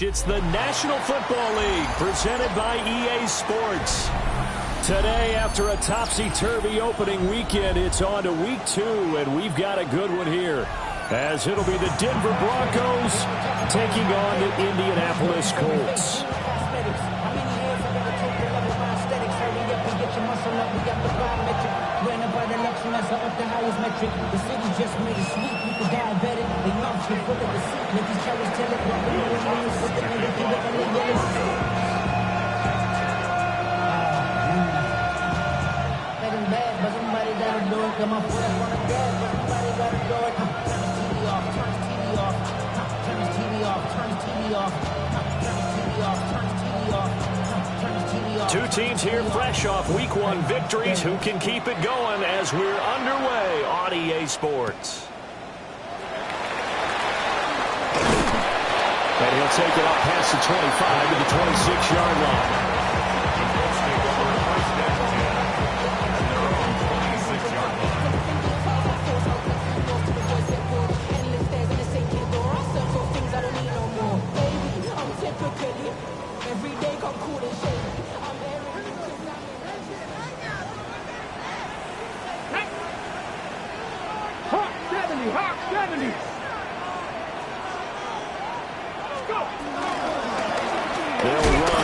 It's the National Football League presented by EA Sports. Today, after a topsy-turvy opening weekend, it's on to week 2, and we've got a good one here, as it'll be the Denver Broncos taking on the Indianapolis Colts. The city just made it sweet, people diabetic. They mouths get full of the seat. Make these cowards tell it. Betting bad, but somebody gotta do it. Come on, put up on the gas, but somebody gotta do it. Turn the TV off, turn the TV off. Turn the TV off, turn the TV off. Turn the TV off, turn the TV off. Turn the TV off. Two teams here fresh off Week 1 victories. Who can keep it going as we're underway on EA Sports? And he'll take it up past the 25 to the 26-yard line.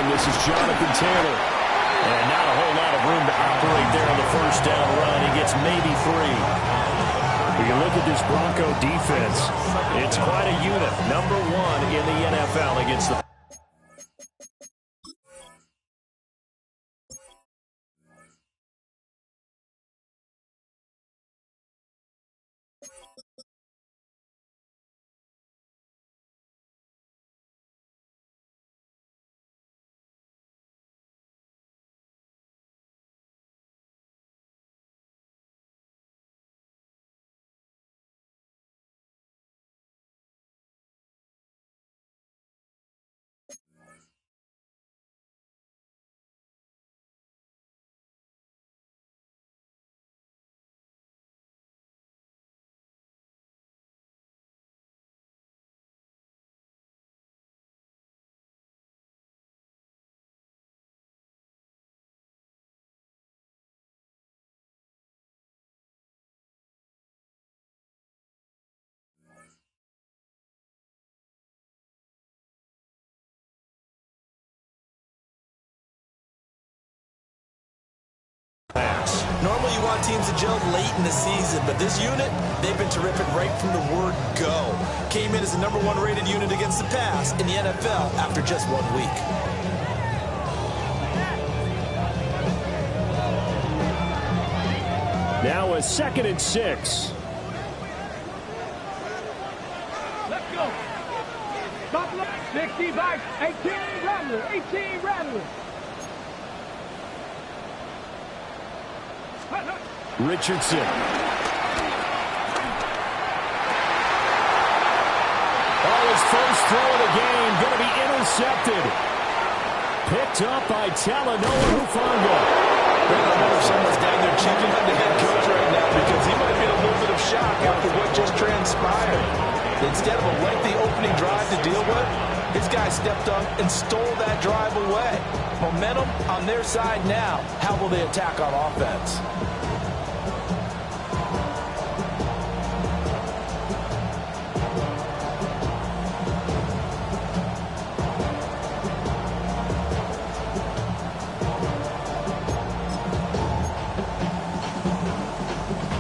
This is Jonathan Taylor. And not a whole lot of room to operate there on the first down run. He gets maybe 3. When you look at this Bronco defense, it's quite a unit. Number 1 in the NFL against the... Normally you want teams to gel late in the season, but this unit, they've been terrific right from the word go. Came in as the #1 rated unit against the pass in the NFL after just 1 week. Now a 2nd and 6. Let's go. Stop left. 65, 18 Rattler, 18 Rattler. Richardson. Oh, his first throw of the game going to be intercepted. Picked up by Talanoa Hufanga. I wonder if someone's down there checking on the head coach right now because he might be in a little bit of shock after what just transpired. Instead of a lengthy opening drive to deal with, his guy stepped up and stole that drive away. Momentum on their side now. How will they attack on offense?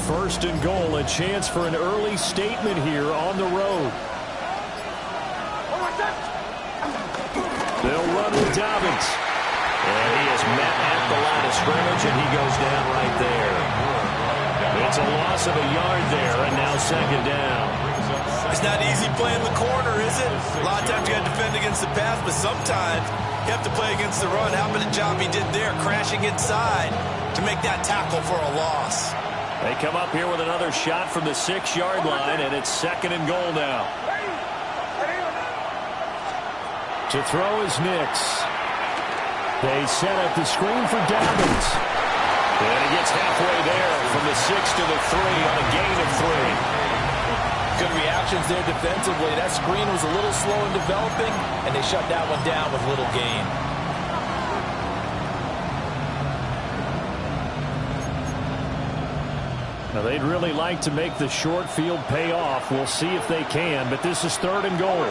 First and goal, a chance for an early statement here on the road. They'll run with Dobbins. And he is met at the line of scrimmage, and he goes down right there. It's a loss of a yard there, and now 2nd down. It's not easy playing the corner, is it? A lot of times you got to defend against the pass, but sometimes you have to play against the run. How about the job he did there, crashing inside to make that tackle for a loss? They come up here with another shot from the 6-yard line, and it's 2nd and goal now. To throw is Nix. They set up the screen for Dobbins. And he gets halfway there from the 6 to the 3 on a gain of 3. Good reaction options there defensively. That screen was a little slow in developing, and they shut that one down with little gain. Now, they'd really like to make the short field pay off. We'll see if they can, but this is 3rd and goal.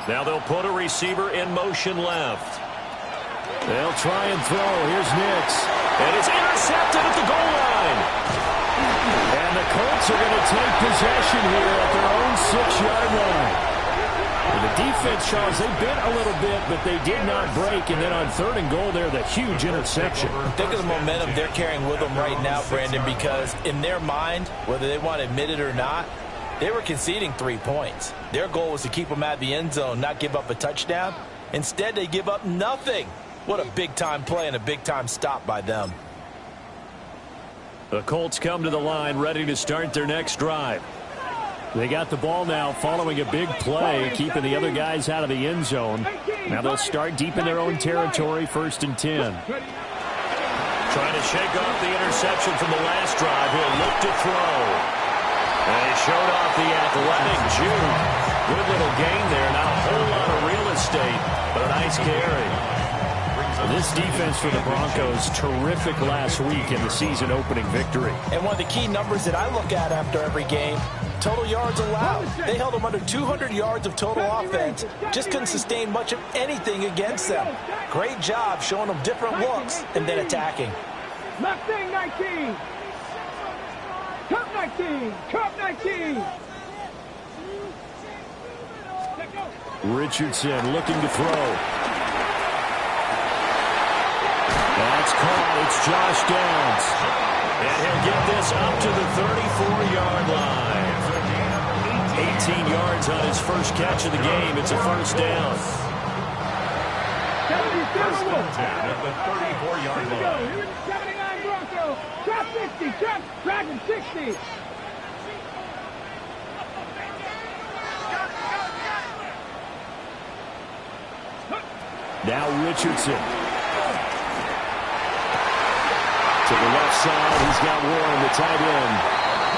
Now they'll put a receiver in motion left. They'll try and throw. Here's Nix. And it's intercepted at the goal line. And the Colts are going to take possession here at their own 6-yard line. And the defense, Charles, they bit a little bit, but they did not break. And then on 3rd and goal there, the huge interception. Think of the momentum they're carrying with them right now, Brandon, because in their mind, whether they want to admit it or not, they were conceding 3 points. Their goal was to keep them out of the end zone, not give up a touchdown. Instead, they give up nothing. What a big-time play and a big-time stop by them. The Colts come to the line, ready to start their next drive. They got the ball now following a big play, keeping the other guys out of the end zone. Now they'll start deep in their own territory, 1st and 10. Trying to shake off the interception from the last drive. He'll look to throw. And he showed off the athletic juke. Good little gain there. Not a whole lot of real estate, but a nice carry. This defense for the Broncos, terrific last week in the season-opening victory. And one of the key numbers that I look at after every game, total yards allowed. They held them under 200 yards of total offense. Just couldn't sustain much of anything against them. Great job showing them different looks and then attacking. Mustang 19. Cup 19. Cup 19. Richardson looking to throw. That's caught. It's Josh Downs. And he'll get this up to the 34-yard line. 18 yards on his first catch of the game. It's a 1st down. 1st and 10 at the 34-yard line. 79 Broncos. Trap 60. Trap Dragon 60. Now Richardson. To the left side, he's got Warren, the tight end.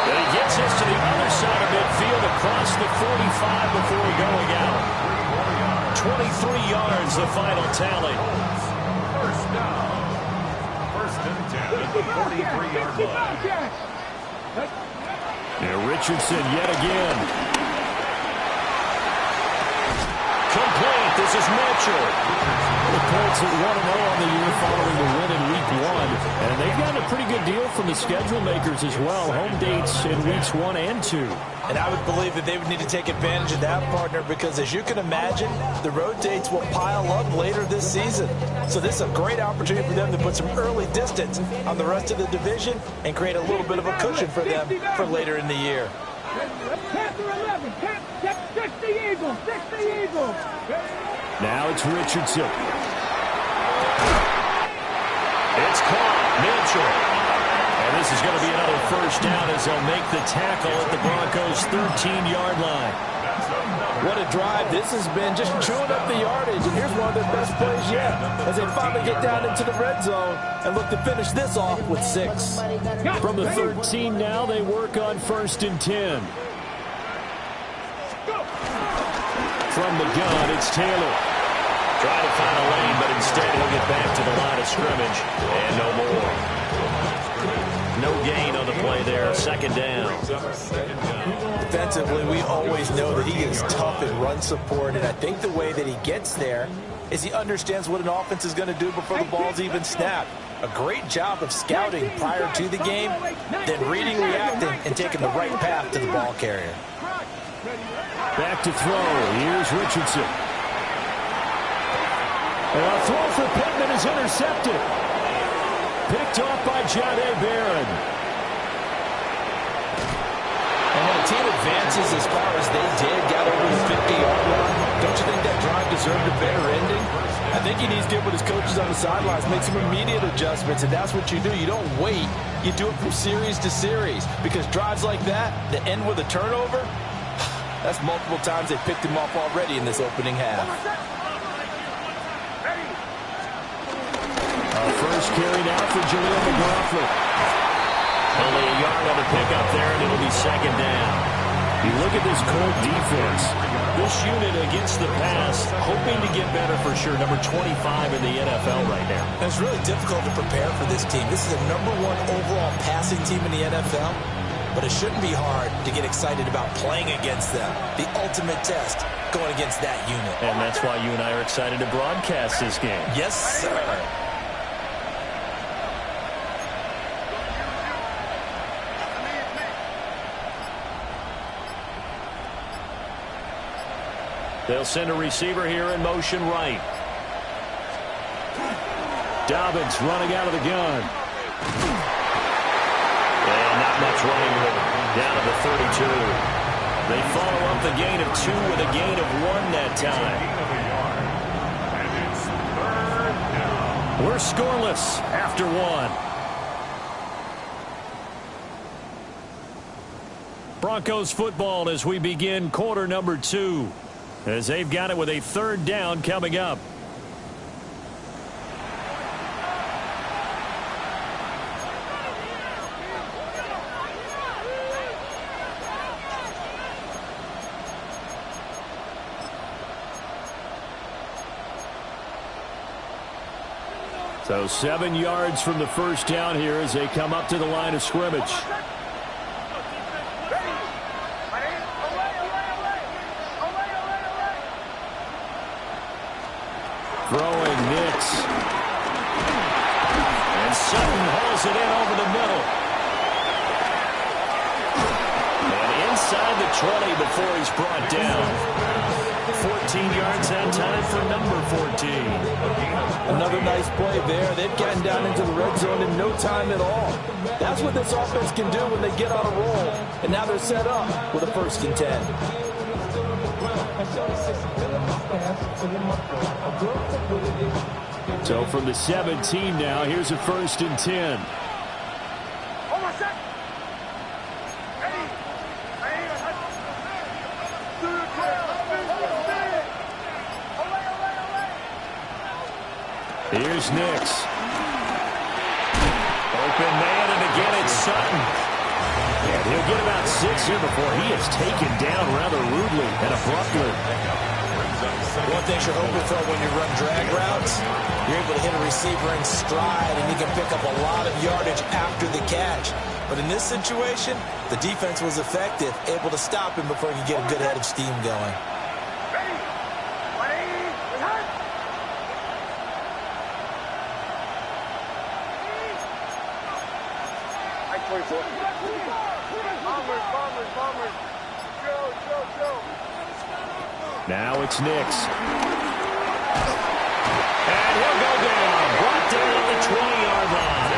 And he gets us to the other side of midfield across the 45 before going out. 23 yards, the final tally. 1st down. 1st and 10 at the 43-yard line. Now Richardson yet again. Complete. This is Mitchell. The Colts at 1-0 on the year following the win in Week 1. And they've gotten a pretty good deal from the schedule makers as well. Home dates in Weeks 1 and 2. And I would believe that they would need to take advantage of that, partner, because as you can imagine, the road dates will pile up later this season. So this is a great opportunity for them to put some early distance on the rest of the division and create a little bit of a cushion for them for later in the year. Panther 11. 60 Eagles. 60 Eagles. Now it's Richardson. It's caught. Mitchell. And this is going to be another 1st down as they'll make the tackle at the Broncos' 13-yard line. What a drive this has been, just chewing up the yardage. And here's one of their best plays yet as they finally get down into the red zone and look to finish this off with 6. From the 13 now, they work on 1st and 10. From the gun, it's Taylor. Trying to find a lane, but instead he'll get back to the line of scrimmage. And no more. No gain on the play there. 2nd down. Defensively, we always know that he is tough in run support, and I think the way that he gets there is he understands what an offense is going to do before the ball's even snapped. A great job of scouting prior to the game, then reading, reacting, and taking the right path to the ball carrier. Back to throw. Here's Richardson. A throw for Pittman is intercepted. Picked off by Jahdae Barron. And when a team advances as far as they did, got over the 50-yard line, don't you think that drive deserved a better ending? I think he needs to get with his coaches on the sidelines, make some immediate adjustments, and that's what you do. You don't wait. You do it from series to series, because drives like that end with a turnover, That's multiple times they picked him off already in this opening half. First carry now for Jaleel McLaughlin. Only a yard on the pickup there, and it'll be second down. You look at this Colt defense. This unit against the pass, hoping to get better for sure. Number 25 in the NFL right now. It's really difficult to prepare for this team. This is the #1 overall passing team in the NFL. But it shouldn't be hard to get excited about playing against them. The ultimate test going against that unit. And that's why you and I are excited to broadcast this game. Yes, sir. They'll send a receiver here in motion right. Dobbins running out of the gun. And not much running room. Down to the 32. They follow up the gain of 2 with a gain of 1 that time. We're scoreless after 1. Broncos football as we begin quarter number 2. As they've got it with a 3rd down coming up. So 7 yards from the first down here as they come up to the line of scrimmage. Throwing Nix. And Sutton hauls it in over the middle. And inside the 20 before he's brought down. 14 yards that time for number 14. Another nice play there. They've gotten down into the red zone in no time at all. That's what this offense can do when they get on a roll. And now they're set up with a 1st and 10. So from the 17 now, here's a 1st and 10. Here's Nix. Open man, and again it's Sutton. And he'll get about 6 here before he is taken down rather rudely and abruptly. One thing you're hoping for when you run drag routes, you're able to hit a receiver in stride, and you can pick up a lot of yardage after the catch. But in this situation, the defense was effective, able to stop him before he could get a good head of steam going. Now it's Nix. And he'll go down. Brought down at the 20-yard line.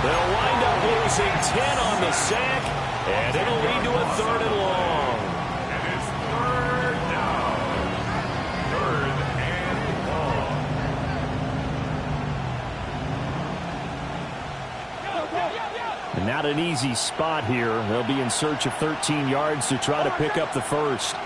They'll wind up losing 10 on the sack, and it'll lead to a 3rd and long. And it's 3rd down. 3rd and long. And not an easy spot here. They'll be in search of 13 yards to try to pick up the 1st.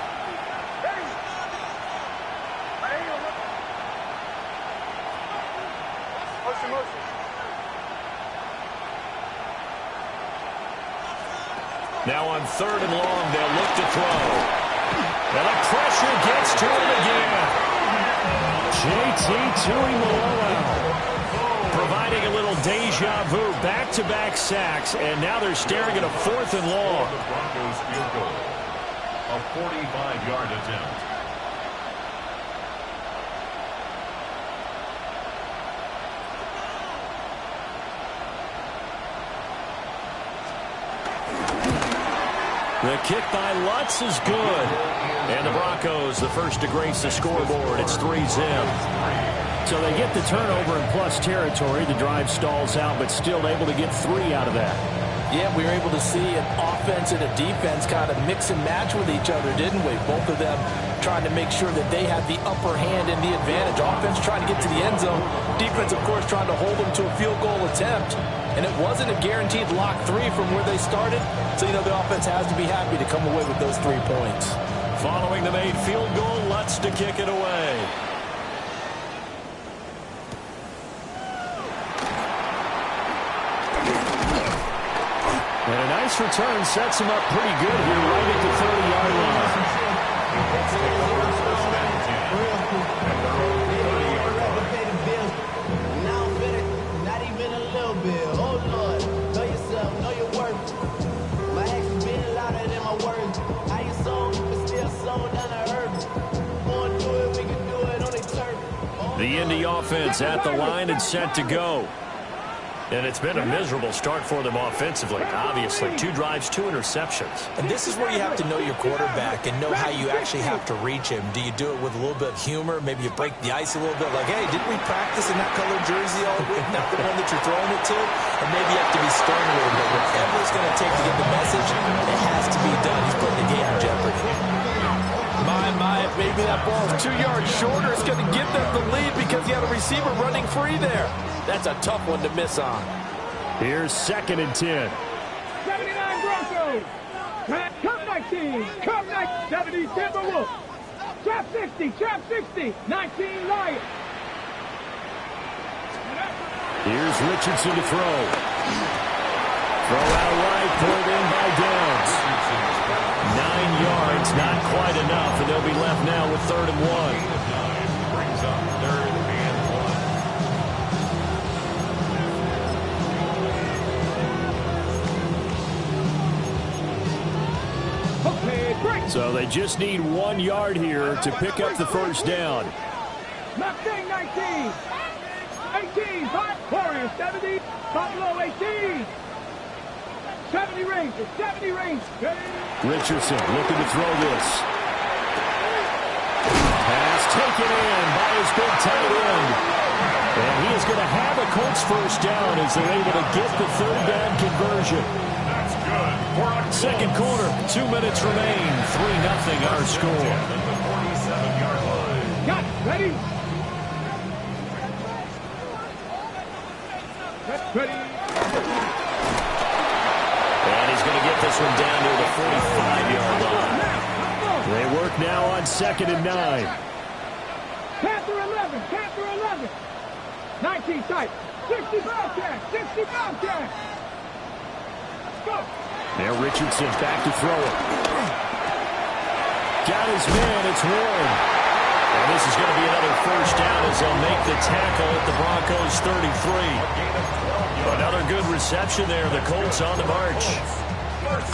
Now on 3rd and long, they'll look to throw. And the pressure gets to him again. J.T. Tuimoloau providing a little deja vu. Back-to-back sacks, and now they're staring at a 4th and long. The Broncos field goal. A 45-yard attempt. The kick by Lutz is good. And the Broncos, the first to grace the scoreboard. It's 3-zip. So they get the turnover in plus territory. The drive stalls out, but still able to get 3 out of that. Yeah, we were able to see an offense and a defense kind of mix and match with each other, didn't we? Both of them trying to make sure that they had the upper hand and the advantage. Offense trying to get to the end zone. Defense, of course, trying to hold them to a field goal attempt. And it wasn't a guaranteed lock 3 from where they started. So, you know, the offense has to be happy to come away with those 3 points. Following the made field goal, Lutz to kick it away. And a nice return sets him up pretty good here right at the 30-yard line. Not even a little bit. Oh, Lord. Know yourself. Know your worth. My actions being louder than my words. How you sold, but still sold down the earth. Wanna do it, we can do it on their turf. The Indy offense at the line and set to go. And it's been a miserable start for them offensively. Obviously, 2 drives, 2 interceptions. And this is where you have to know your quarterback and know how you actually have to reach him. Do you do it with a little bit of humor? Maybe you break the ice a little bit. Like, hey, didn't we practice in that colored jersey all week? Not the one that you're throwing it to. And maybe you have to be stern a little bit. Whatever it's going to take to get the message, it has to be done. He's putting the game in jeopardy. My, maybe that ball is 2 yards shorter. It's going to give them the lead because you had a receiver running free there. That's a tough one to miss on. Here's 2nd and 10. 79 Broncos. Come 19. Come 70 Timberwolves. Trap 60. Trap 60. 19 Lions. Here's Richardson to throw. Throw out right, pulled in by Downs. 9 yards, not quite enough, and they'll be left now with 3rd and 1. Brings up 3rd and 1. Okay, break. So they just need 1 yard here to pick up the first down. Mustang 19. 18. Warriors 70. Buffalo 18. 70 range. 70 range. Richardson looking to throw this. Pass taken in by his big tight end. And he is going to have a Colts first down as they're able to get the 3rd down conversion. That's good. 2nd quarter, 2 minutes remain. 3-0 our score. At the 47-yard line. Got ready. Ready. And he's going to get this one down near the 45-yard line. They work now on 2nd and 9. Panther 11. Panther 11. 19 tight. 60 Bobcat. 60 Bobcat. Let's go. Now Richardson back to throw it. Got his man. It's Warren. And this is going to be another first down as they'll make the tackle at the Broncos 33. Another good reception there. The Colts on the march.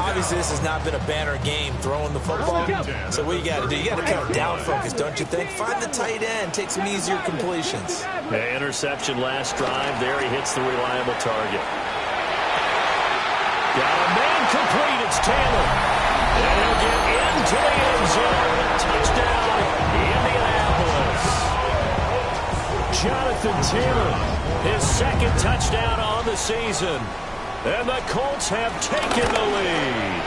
Obviously, this has not been a banner game throwing the football. So what you got to do, you got to kind of down focus, don't you think? Find the tight end, take some easier completions. The interception last drive. There he hits the reliable target. Got a man complete. It's Taylor. And he'll get into the end zone. Touchdown, Indianapolis. Jonathan Taylor, his 2nd touchdown on the season. And the Colts have taken the lead.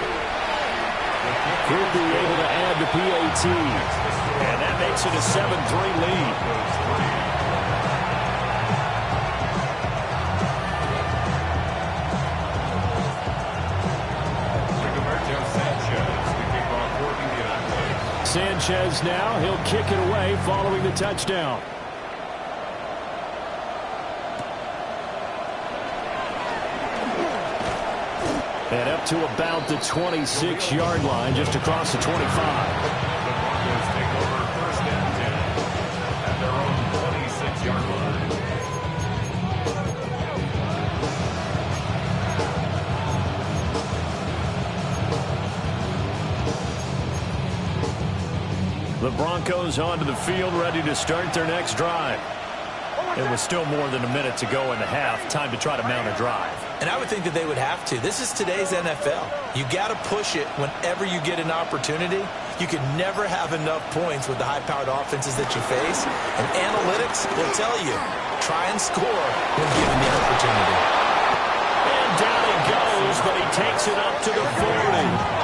Could be able to add the PAT. And that makes it a 7-3 lead. Sanchez now, he'll kick it away following the touchdown. And up to about the 26-yard line, just across the 25. The Broncos take over 1st and 10 at their own 26-yard line. The Broncos onto the field, ready to start their next drive. And with still more than a minute to go in the half, time to try to mount a drive. And I would think that they would have to. This is today's NFL. You got to push it whenever you get an opportunity. You can never have enough points with the high-powered offenses that you face. And analytics will tell you, try and score when given the opportunity. And down he goes, but he takes it up to the 40.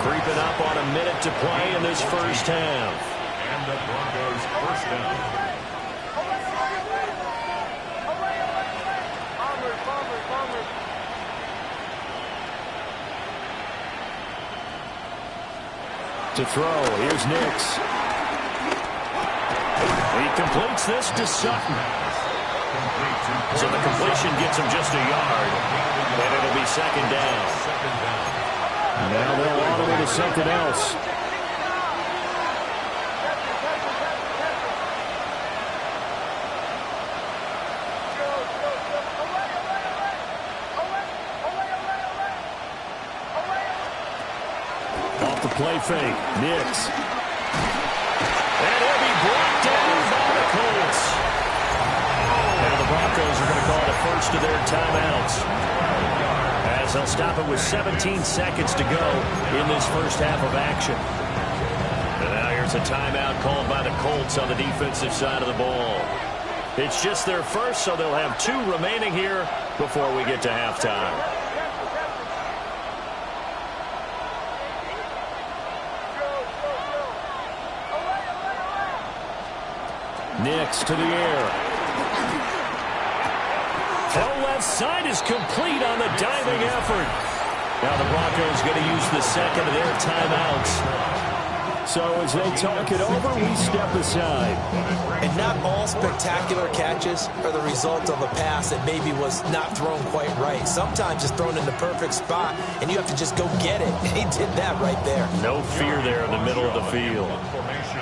Creeping up on a minute to play in this first half. And the Broncos first down. To throw, here's Nix. He completes this to Sutton. So the completion gets him just a yard, and it'll be second down. Now they'll audible to something else. Off the play fake, Nix. And he'll be brought down by the Colts. Now the Broncos are going to call it a first of their timeouts, as they'll stop it with 17 seconds to go in this first half of action. And now here's a timeout called by the Colts on the defensive side of the ball. It's just their first, so they'll have 2 remaining here before we get to halftime. Nix to the air. Throw left side is complete on the diving effort. Now the Broncos going to use the second of their timeouts. So as they talk it over, we step aside. And not all spectacular catches are the result of a pass that maybe was not thrown quite right. Sometimes it's thrown in the perfect spot, and you have to just go get it. He did that right there. No fear there in the middle of the field.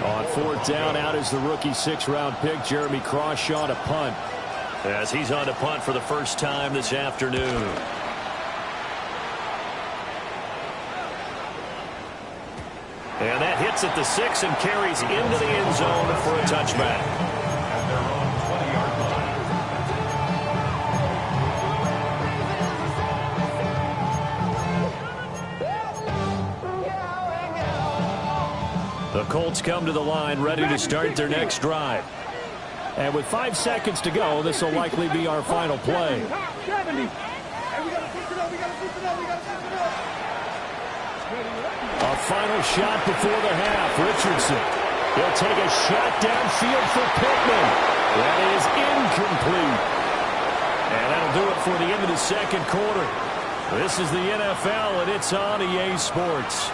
On 4th down, out is the rookie 6th-round pick, Jeremy Crawshaw, to punt, as he's on to punt for the first time this afternoon. And that hits at the 6 and carries into the end zone for a touchback. At their own 20-yard line. The Colts come to the line ready to start their next drive. And with 5 seconds to go, this will likely be our final play. A final shot before the half. Richardson. He'll take a shot downfield for Pittman. That is incomplete. And that'll do it for the end of the second quarter. This is the NFL, and it's on EA Sports.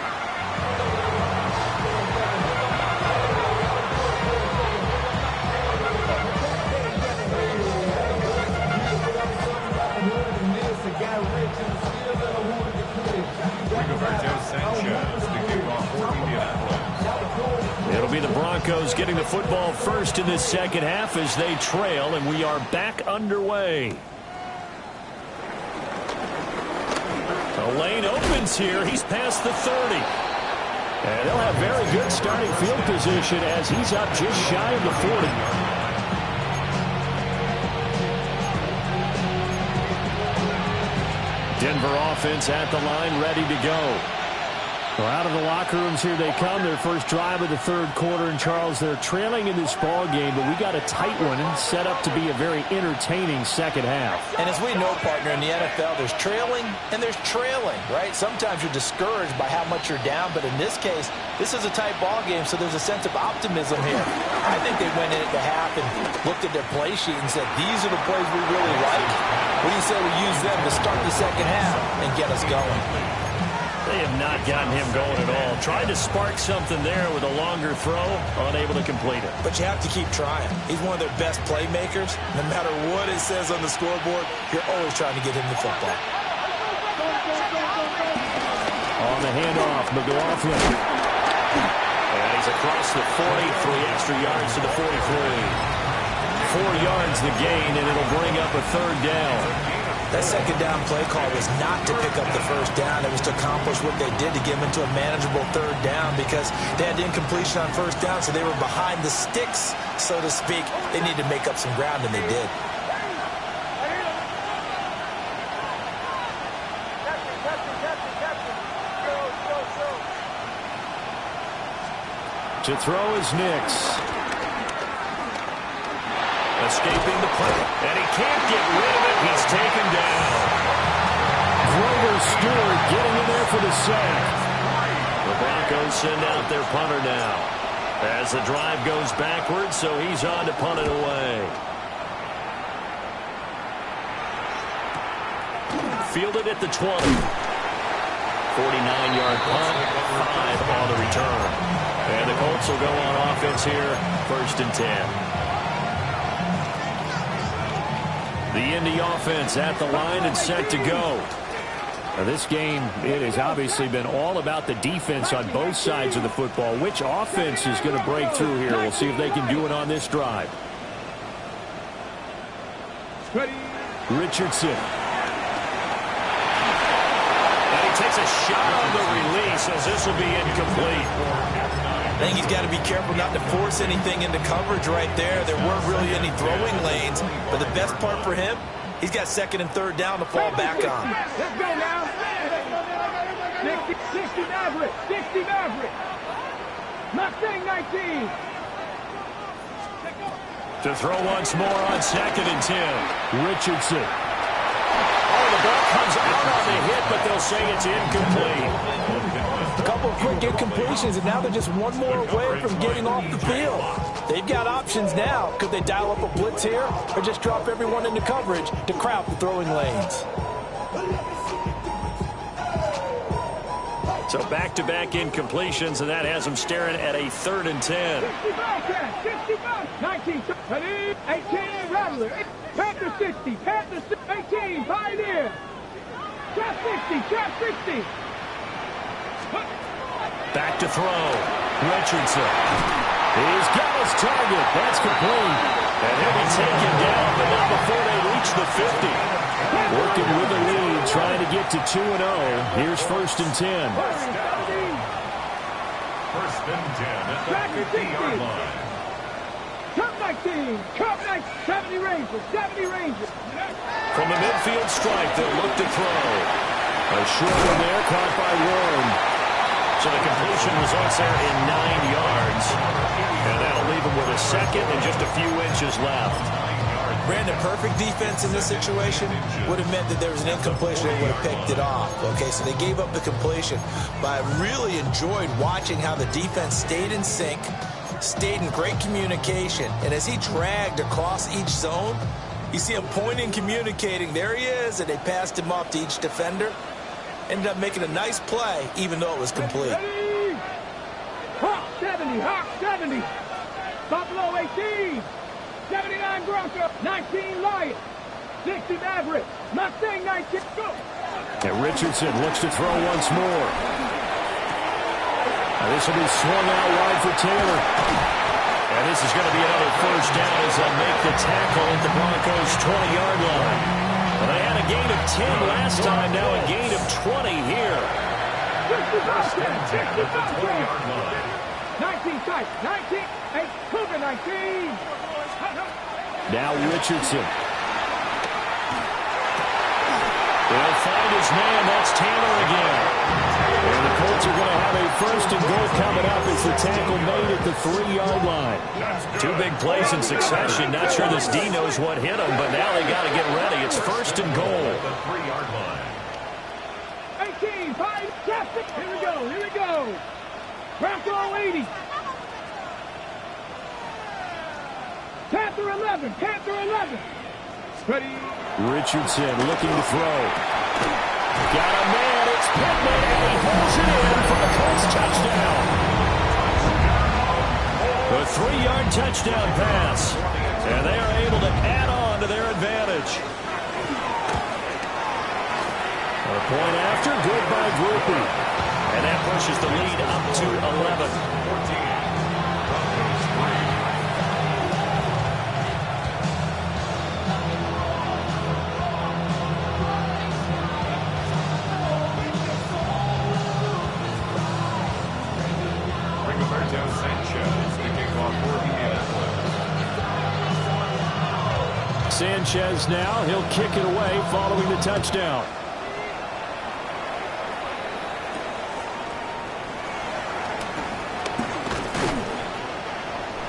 It'll be the Broncos getting the football first in this second half as they trail, and we are back underway. The lane opens here. He's past the 30. And they'll have very good starting field position as he's up just shy of the 40. Denver offense at the line, ready to go. Well, out of the locker rooms here they come. Their first drive of the third quarter. And, Charles, they're trailing in this ball game, but we got a tight one set up to be a very entertaining second half. And as we know, partner, in the NFL, there's trailing and there's trailing, right? Sometimes you're discouraged by how much you're down, but in this case, this is a tight ball game, so there's a sense of optimism here. I think they went in at the half and looked at their play sheet and said, these are the plays we really like. What do you say we use them to start the second half and get us going? They have not gotten him going at all. Tried to spark something there with a longer throw, unable to complete it. But you have to keep trying. He's one of their best playmakers. No matter what it says on the scoreboard, you're always trying to get him the football. On the handoff, McLaughlin. And he's across the 40, 3 extra yards to the 43. 4 yards the gain, and it'll bring up a third down. That second down play call was not to pick up the first down. It was to accomplish what they did to get them into a manageable third down because they had incompletion on first down, so they were behind the sticks, so to speak. They needed to make up some ground, and they did. To throw is Nix. Escaping the play, and he can't get rid of it. He's taken down. Grover Stewart getting in there for the sack. The Broncos send out their punter now as the drive goes backwards, so he's on to punt it away. fielded at the 20. 49-yard punt, 5 on the return. And the Colts will go on offense here, 1st and 10. The Indy offense at the line and set to go. Now this game, it has obviously been all about the defense on both sides of the football. Which offense is going to break through here? We'll see if they can do it on this drive. Richardson. And he takes a shot on the release as this will be incomplete. I think he's got to be careful not to force anything into coverage right there. There weren't really any throwing lanes, but the best part for him, he's got 2nd and 3rd down to fall back on. Let's go now. 60 Maverick. 60 Maverick. Mustang 19. To throw once more on 2nd and 10. Richardson. Oh, the ball comes out on the hit, but they'll say it's incomplete. A couple of quick incompletions, and now they're just one more away from getting off the field. They've got options now. Could they dial up a blitz here or just drop everyone into coverage to crowd the throwing lanes? So back-to-back incompletions, and that has them staring at a 3rd and 10. 65, 19, 18, Rattler, Panther 60, Panther 18, Pioneer, Trap 60, Trap 60. Back to throw. Richardson. He's got his target. That's complete. And he'll be taken down, but not before they reach the 50. Working with the lead, trying to get to 2-0. Here's 1st and 10. 1st and 10 at the 50-yard line. Cup 19, Cup 70 Rangers, 70 Rangers. From the midfield stripe, they'll look to throw. A short one there, caught by Warren. So the completion results there in 9 yards. And that'll leave him with a 2nd and just a few inches left. Brandon, perfect defense in this situation would have meant that there was an incompletion and would have picked it off. Okay, so they gave up the completion. But I really enjoyed watching how the defense stayed in sync, stayed in great communication. And as he dragged across each zone, you see him pointing, communicating. There he is, and they passed him off to each defender. Ended up making a nice play, even though it was complete. Hawk 70, Hawk 70. Buffalo 18. 79 Bronco, 19 Lion, 60 Maverick, Mustang 19, go! And Richardson looks to throw once more. Now this will be swung out wide for Taylor. And this is going to be another 1st down as they'll make the tackle at the Broncos' 20-yard line. Well, they had a gain of 10 last time, now a gain of 20 here. 1st and 10 at the 20-yard line. 19 tight, 19, 8, Cougar 19. Now Richardson. They'll find his man. That's Taylor again. And the Colts are going to have a 1st and goal coming up as the tackle made at the 3-yard line. 2 big plays in succession. Not sure this D knows what hit him, but now they got to get ready. It's 1st and goal. The 3-yard line. 18, 5, traffic. Here we go, here we go. Bronco 80. Panther 11, Panther 11. Ready. Richardson looking to throw. Got a man. It's Pittman, and he pulls it in for the Colts touchdown. A 3-yard touchdown pass. And they are able to add on to their advantage. A point after, good by Groupie. And that pushes the lead up to 11. 14. Sanchez now, he'll kick it away following the touchdown.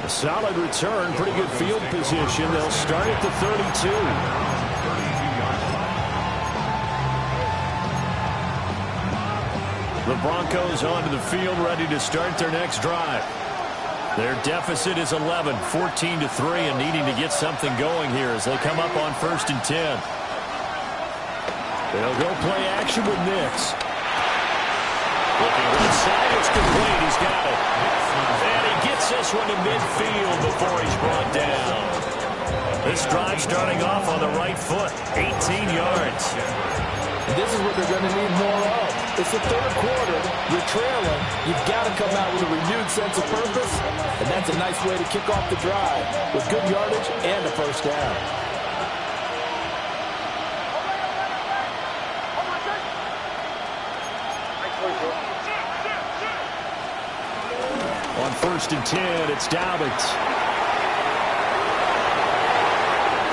A solid return, pretty good field position. They'll start at the 32. The Broncos onto the field, ready to start their next drive. Their deficit is 11, 14-3, and needing to get something going here as they come up on 1st and 10. They'll go play action with Nix. Looking right side, it's complete. He's got it. And he gets this one to midfield before he's brought down. This drive starting off on the right foot, 18 yards. And this is what they're going to need more of. It's the third quarter. You're trailing. You've got to come out with a renewed sense of purpose, and that's a nice way to kick off the drive with good yardage and a first down. On 1st and 10, it's Dobbins.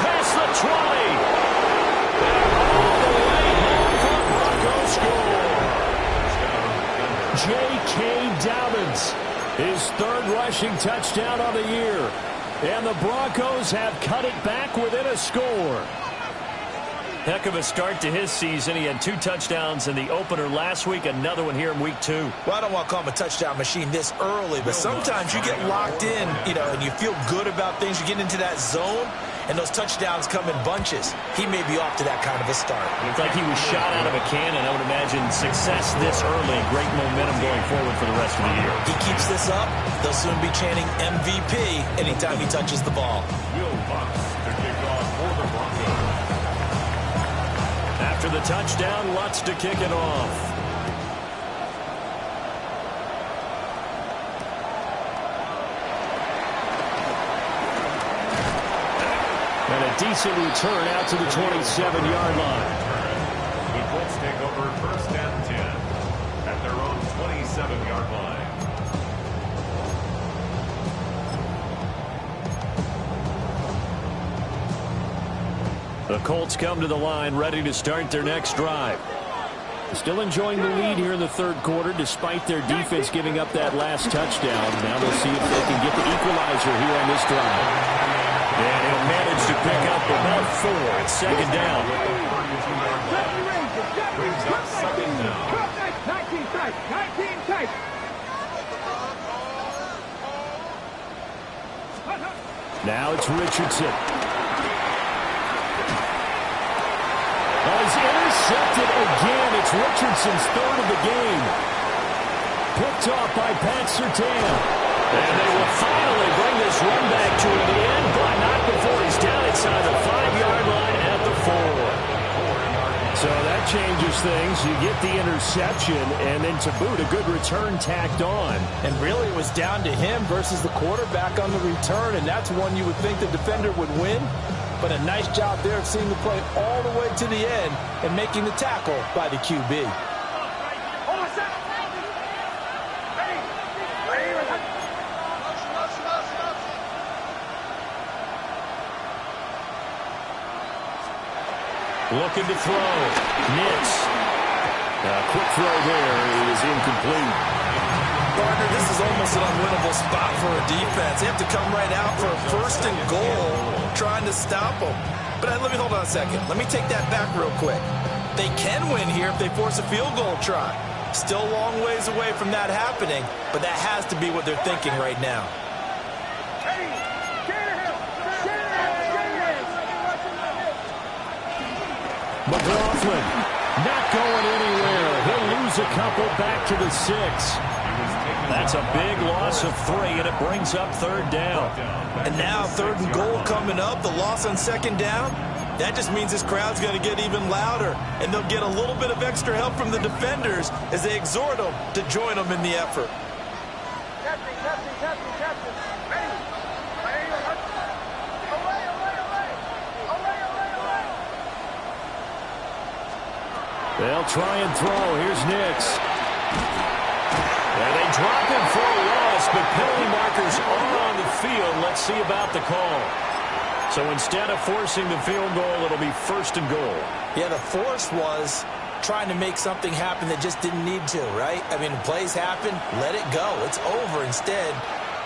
Past the 20. All the way home for the Broncos score. J.K. Dobbins, his 3rd rushing touchdown on the year. And the Broncos have cut it back within a score. Heck of a start to his season. He had 2 touchdowns in the opener last week, another one here in week 2. Well, I don't want to call him a touchdown machine this early, but sometimes you get locked in, and you feel good about things. You get into that zone, and those touchdowns come in bunches. He may be off to that kind of a start. It's like he was shot out of a cannon. I would imagine success this early, great momentum going forward for the rest of the year. He keeps this up, they'll soon be chanting MVP anytime he touches the ball. Will Bucks to kick off for the Broncos. After the touchdown, Lutz to kick it off. And a decent return out to the 27-yard line. The Colts take over 1st and 10 at their own 27-yard line. The Colts come to the line ready to start their next drive. Still enjoying the lead here in the 3rd quarter despite their defense giving up that last touchdown. Now they'll see if they can get the equalizer here on this drive. And he'll manage to pick up about 4. It's 2nd down. Brings up 2nd down. 19 tight. Now it's Richardson. He's intercepted again. It's Richardson's 3rd of the game. Picked off by Pat Surtain. And they will finally bring this run back to the end, but not before he's down inside the 5-yard line at the 4. So that changes things. You get the interception, and then to boot, a good return tacked on. And really it was down to him versus the quarterback on the return, and that's one you would think the defender would win. But a nice job there of seeing the play all the way to the end and making the tackle by the QB. Looking to throw. Nix. Quick throw there is incomplete. Partner, this is almost an unwinnable spot for a defense. They have to come right out for a 1st and goal, trying to stop them. But let me hold on a second. Let me take that back real quick. They can win here if they force a field goal try. Still a long ways away from that happening, but that has to be what they're thinking right now. McLaughlin not going anywhere. He'll lose a couple back to the 6. That's a big loss of 3, and it brings up 3rd down. And now 3rd and goal coming up. The loss on 2nd down. That just means this crowd's going to get even louder, and they'll get a little bit of extra help from the defenders as they exhort them to join them in the effort. They'll try and throw. Here's Nix. And they drop him for a loss, but penalty markers are on the field. Let's see about the call. So instead of forcing the field goal, it'll be 1st and goal. Yeah, the force was trying to make something happen that just didn't need to, right? I mean, plays happen, let it go. It's over. Instead,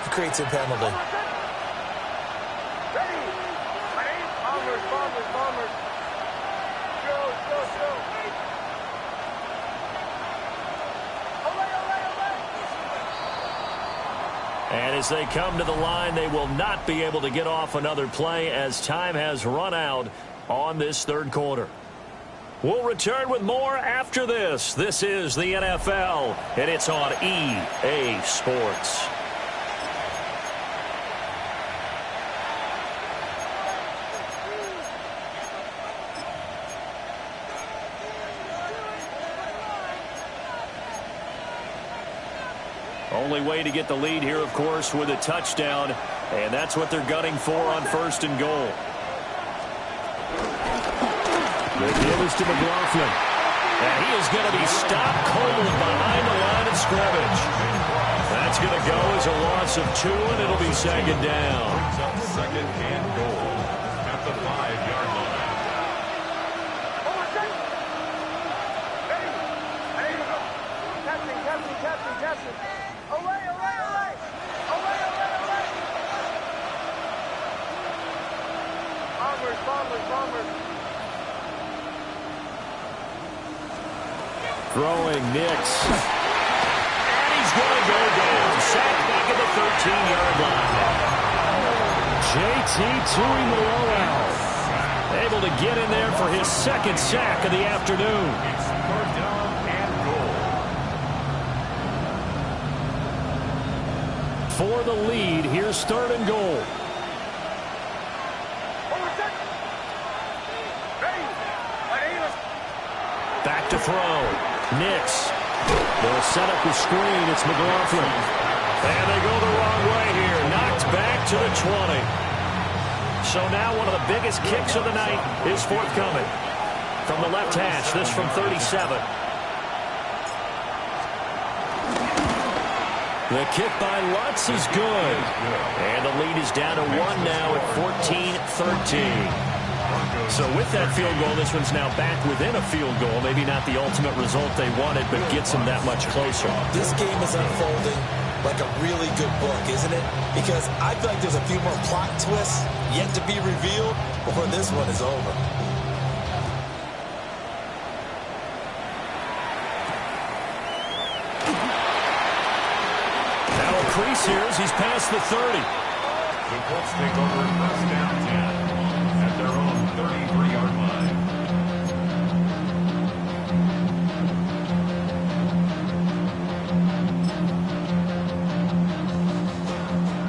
he creates a penalty. And as they come to the line, they will not be able to get off another play as time has run out on this 3rd quarter. We'll return with more after this. This is the NFL, and it's on EA Sports. Only way to get the lead here, of course, with a touchdown, and that's what they're gunning for on 1st and goal. The give is to McLaughlin. And he is going to be stopped cold behind the line of scrimmage. That's going to go as a loss of 2, and it'll be 2nd down. Brings up 2nd and goal at the 5-yard line. Throwing Nix. And he's going to go down. Sacked back at the 13-yard line. JT Tuimoloau able to get in there for his 2nd sack of the afternoon. It's 3rd down and goal. For the lead, here's 3rd and goal. Back to throw. Nix. They'll set up the screen. It's McLaughlin. And they go the wrong way here. Knocked back to the 20. So now one of the biggest kicks of the night is forthcoming. From the left hash, this from 37. The kick by Lutz is good. And the lead is down to 1 now at 14-13. So with that field goal, this one's now back within a field goal. Maybe not the ultimate result they wanted, but gets them that much closer. This game is unfolding like a really good book, isn't it? Because I feel like there's a few more plot twists yet to be revealed before this one is over. Now a crease here as he's past the 30. The Colts take over 1st down 10 at their own 33-yard line.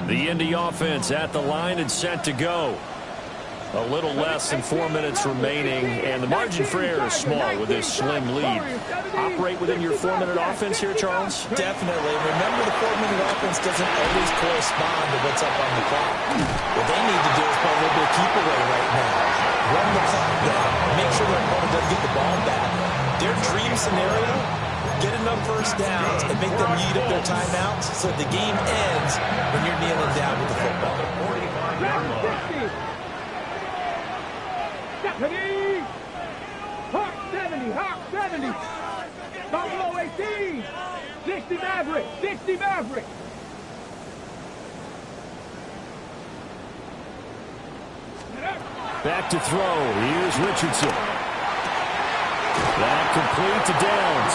The Indy offense at the line and set to go. A little less than 4 minutes remaining, and the margin for error is small with this slim lead. Operate within your 4-minute offense here, Charles? Definitely. Remember, the 4-minute offense doesn't always correspond to what's up on the clock. What they need to do is play a little bit of keep away right now. Run the clock down. Make sure their opponent doesn't get the ball back. Their dream scenario, get enough 1st downs and make them eat up their timeouts so that the game ends when you're kneeling down with the football. 45-yard line. Deputy! Hawk 70, Hawk 70. Buffalo 18. 60 Maverick, 60 Maverick. Back to throw. Here's Richardson. That complete to Downs.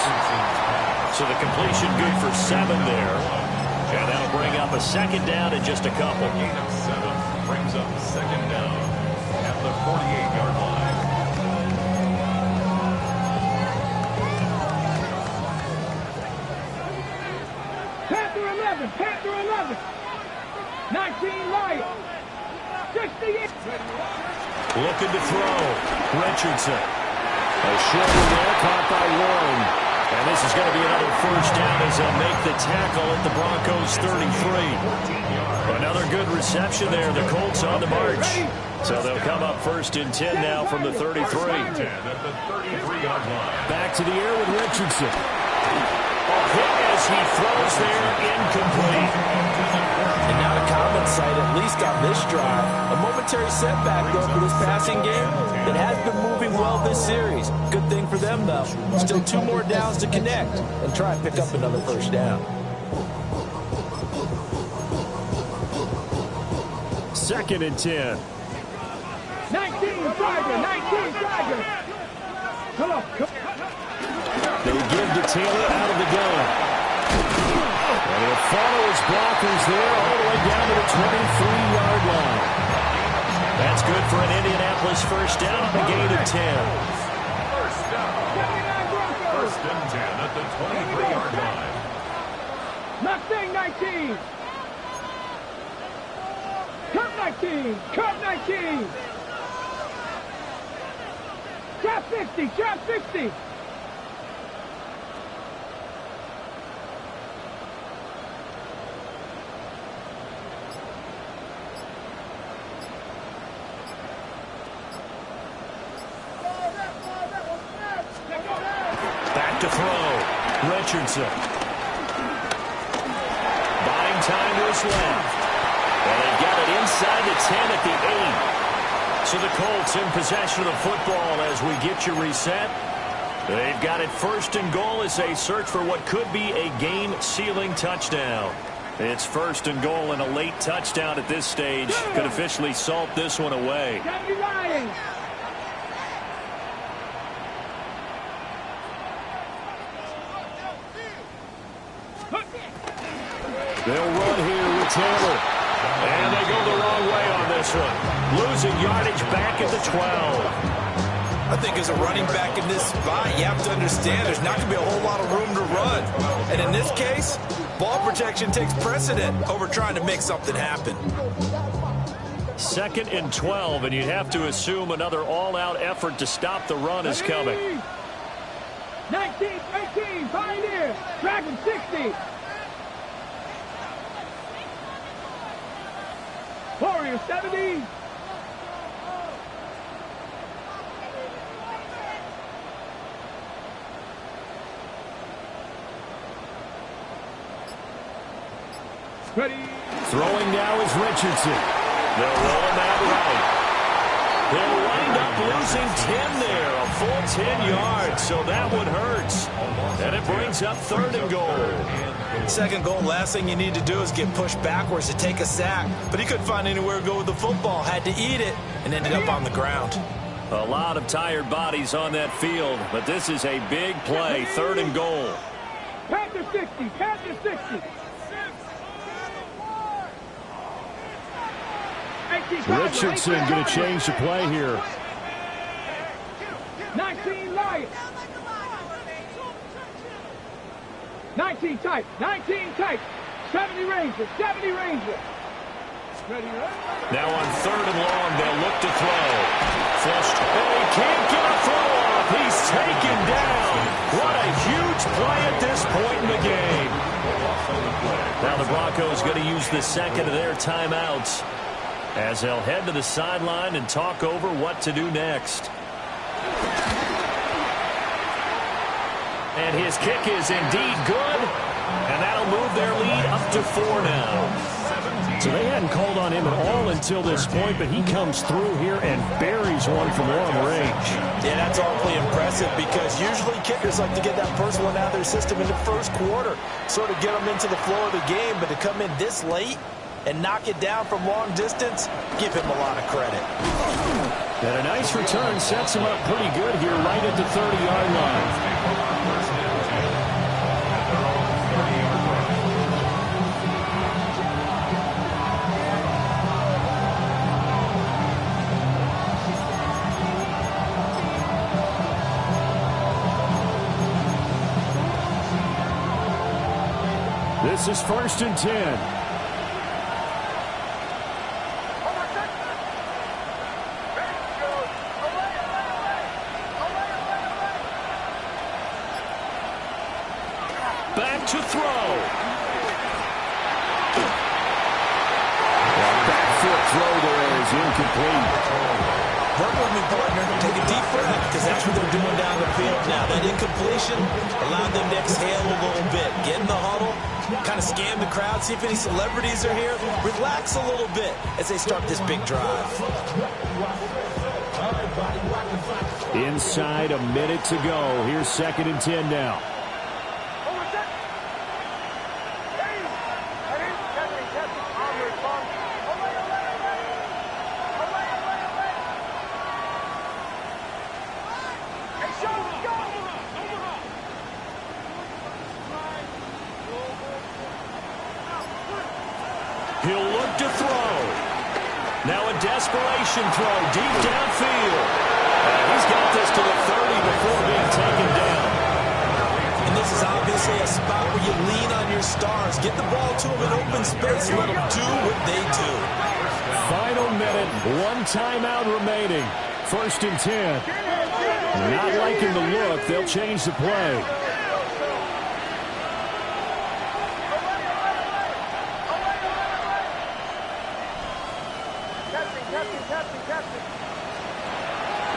So the completion good for 7 there. And that'll bring up a 2nd down in just a couple. Gain of 7 brings up 2nd down at the 48-yard line. Panther 11, Panther 11. 19 Lions. 68. Looking to throw. Richardson. A shoulder there caught by Warren. And this is going to be another 1st down as they'll make the tackle at the Broncos 33. Another good reception there. The Colts on the march. So they'll come up 1st and 10 now from the 33. 10 at the 33-yard line. Back to the air with Richardson. Hit as he throws there, incomplete. And now the comment site, at least on this drive, a momentary setback, though, for this passing game that has been moving well this series. Good thing for them, though. Still 2 more downs to connect and try and pick up another 1st down. 2nd and 10. 19 Tiger, 19 Tiger. Come on, come on. They give to Taylor out of the gun. And he'll follow his blockers there all the way down to the 23-yard line. That's good for an Indianapolis 1st down on the gain of 10. First and 10 at the 23-yard line. Mustang 19. Cut 19. Cut 19. Trap 60. Trap 60. Back to throw. Richardson. Buying time to his left. And they've got it inside the 10 at the 8. So the Colts in possession of the football as we get you reset. They've got it first and goal as they search for what could be a game-sealing touchdown. It's first and goal, and a late touchdown at this stage could officially salt this one away. They'll run here with Taylor. And they go the wrong way on this one. Losing yardage back at the 12. I think as a running back in this spot, you have to understand there's not going to be a whole lot of room to run. And in this case, ball protection takes precedent over trying to make something happen. 2nd and 12, and you'd have to assume another all-out effort to stop the run is coming. 19, 18, Pioneer, Dragon 60. Warrior 70. Ready. Throwing now is Richardson. They'll roll him out right. They'll wind up losing 10 there, a full 10 yards, so that one hurts. And it brings up 3rd and goal. Second goal, last thing you need to do is get pushed backwards to take a sack. But he couldn't find anywhere to go with the football, had to eat it, and ended up on the ground. A lot of tired bodies on that field, but this is a big play, 3rd and goal. Panther 60, Panther 60. Richardson going to change the play here. 19 Lions. 19 type, 19 type. 70 Ranger, 70 Ranger. Now on 3rd and long, they'll look to throw. Flushed. And he can't get a throw off. He's taken down. What a huge play at this point in the game. Now the Broncos going to use the second of their timeouts as they'll head to the sideline and talk over what to do next. And his kick is indeed good, and that'll move their lead up to 4 now. So they hadn't called on him at all until this point, but he comes through here and buries one from long range. Yeah, that's awfully impressive because usually kickers like to get that first one out of their system in the first quarter, sort of get them into the flow of the game, but to come in this late and knock it down from long distance, give him a lot of credit. And a nice return sets him up pretty good here right at the 30-yard line. This is 1st and 10. Back to throw. Back foot throw there is incomplete. Work with me, partner. Take a deep breath because that's what they're doing down the field now. That incompletion allowed them to exhale a little bit. Get in the huddle, kind of scan the crowd, see if any celebrities are here. Relax a little bit as they start this big drive. Inside a minute to go. Here's 2nd and 10 now. He'll look to throw. Now a desperation throw deep downfield. And he's got this to the 30 before being taken down. this is obviously a spot where you lean on your stars. Get the ball to them in open space. Let them do what they do. Final minute, one timeout remaining. 1st and 10. Not liking the look. They'll change the play.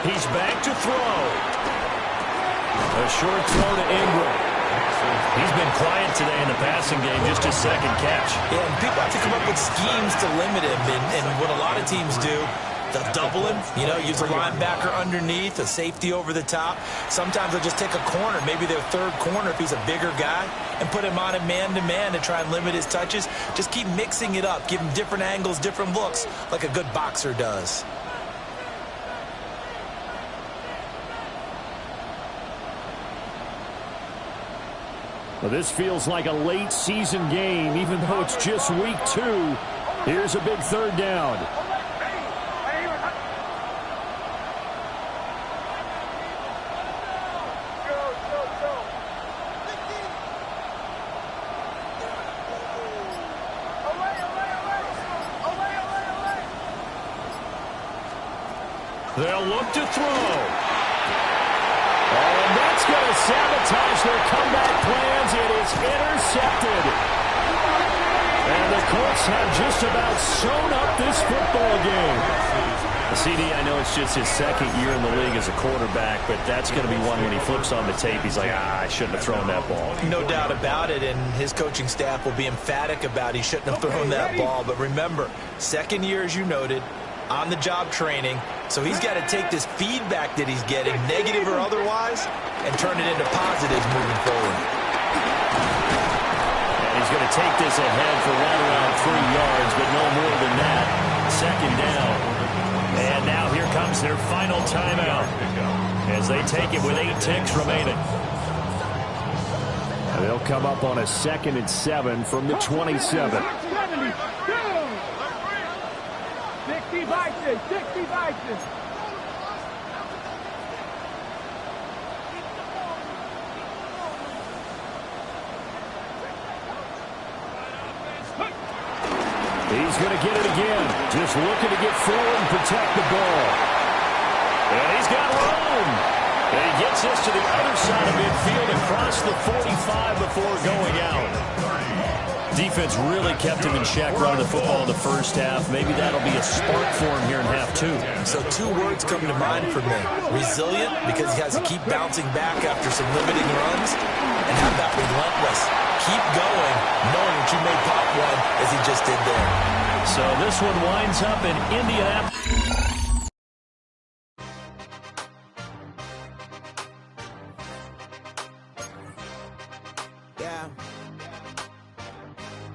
He's back to throw. A short throw to Ingram. He's been quiet today in the passing game, just his second catch. Yeah, and people have to come up with schemes to limit him, and what a lot of teams do, they'll double him, use a linebacker underneath, a safety over the top. Sometimes they'll just take a corner, maybe their third corner if he's a bigger guy, and put him on a man-to-man to try and limit his touches. Just keep mixing it up, give him different angles, different looks, like a good boxer does. Well, this feels like a late season game, even though it's just week 2. Here's a big 3rd down. They'll look to throw. And that's going to sabotage their comeback plans. It is intercepted. And the Colts have just about sewn up this football game. CD, I know it's just his second year in the league as a quarterback, but that's going to be one when he flips on the tape. He's like, I shouldn't have thrown that ball. No doubt about it, and his coaching staff will be emphatic about he shouldn't have thrown that ball. But remember, second year, as you noted, on-the-job training, so he's got to take this feedback that he's getting, negative or otherwise, and turn it into positives moving forward. And he's going to take this ahead for right around 3 yards, but no more than that. 2nd down. And now here comes their final timeout as they take it with 8 ticks remaining. And they'll come up on a 2nd and 7 from the 27. 60 vices, 60 vices. He's going to get it again. Just looking to get forward and protect the ball. And he's got room. And he gets this to the other side of midfield across the 45 before going out. Defense really kept him in check running the football in the first half. Maybe that'll be a spark for him here in half 2. So 2 words come to mind for me. Resilient, because he has to keep bouncing back after some limiting runs. And how about relentless? Keep going, knowing that you may pop one, as he just did there. So this one winds up in Indianapolis. Yeah.